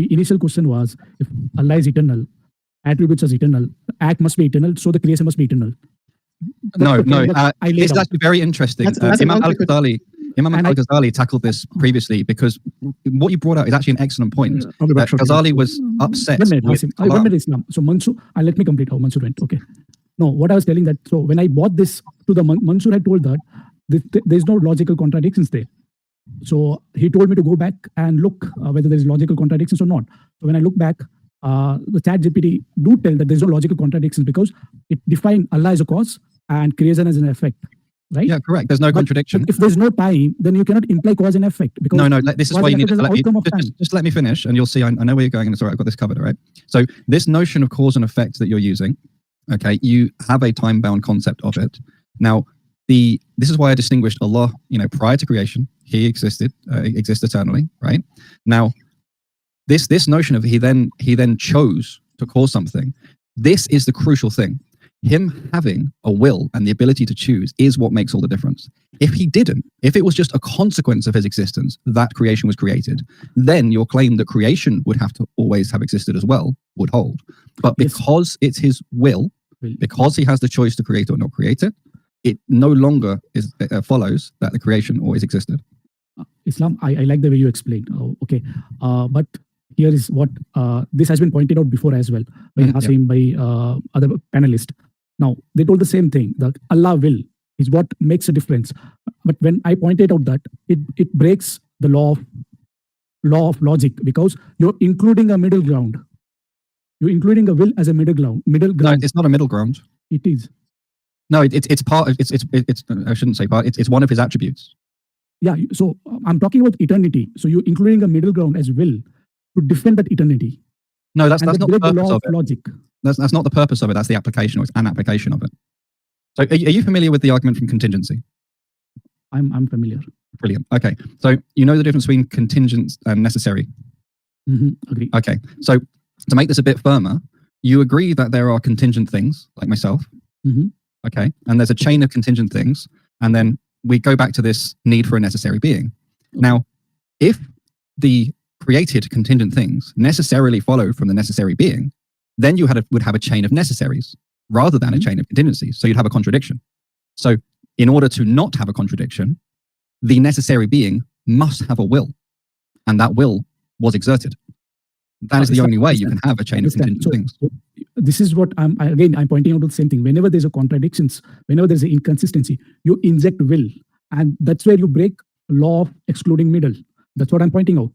The initial question was, if Allah is eternal, attributes are eternal, the act must be eternal, so the creation must be eternal. No. This is actually very interesting. Imam Al-Ghazali tackled this previously, because what you brought out is actually an excellent point. Ghazali was upset. 1 minute, Hasim. 1 minute, Islam. So Mansur, let me complete how Mansur went. Okay. No, what I was telling that, so when I bought this to the Mansur had told that there's no logical contradictions there. So he told me to go back and look whether there's logical contradictions or not. So when I look back, the ChatGPT do tell that there's no logical contradictions, because it defines Allah as a cause and creation as an effect. Right? Yeah, correct. There's no contradiction. If there's no time, then you cannot imply cause and effect. Because no. This is why you need to just let me finish, and you'll see. I know where you're going, and it's all right. I've got this covered, all right? So this notion of cause and effect that you're using, okay, you have a time-bound concept of it. Now, this is why I distinguished Allah. Prior to creation, He existed eternally, right? Now, this notion of He then chose to cause something. This is the crucial thing. Him having a will and the ability to choose is what makes all the difference. If he didn't, if it was just a consequence of his existence that creation was created, then your claim that creation would have to always have existed as well would hold. But because it's his will, because he has the choice to create or not create it, it no longer follows that the creation always existed. Islam, I like the way you explained. Okay, but here is what this has been pointed out before as well by Hasim, by other panelists. Now, they told the same thing, that Allah will is what makes a difference. But when I pointed out that it breaks the law of logic, because you're including a middle ground. You're including a will as a middle ground. No, it's not a middle ground. It is. No, it's part of it's I shouldn't say part. It's one of his attributes. Yeah. So I'm talking about eternity. So you're including a middle ground as will to defend that eternity. No, that's not the purpose of it. Logic. That's not the purpose of it. That's the application, or it's an application of it. So are you familiar with the argument from contingency? I'm familiar. Brilliant. Okay. So you know the difference between contingent and necessary? Agree. Okay. So to make this a bit firmer, you agree that there are contingent things, like myself. Okay. And there's a chain of contingent things. And then we go back to this need for a necessary being. Now, if the created contingent things necessarily follow from the necessary being, then you would have a chain of necessaries rather than a chain of contingencies. So you'd have a contradiction. So in order to not have a contradiction, the necessary being must have a will, and that will was exerted. That is the only way you can have a chain of contingent things. This is what I'm pointing out to the same thing. Whenever there's a contradictions, whenever there's an inconsistency, you inject will, and that's where you break law of excluding middle. That's what I'm pointing out.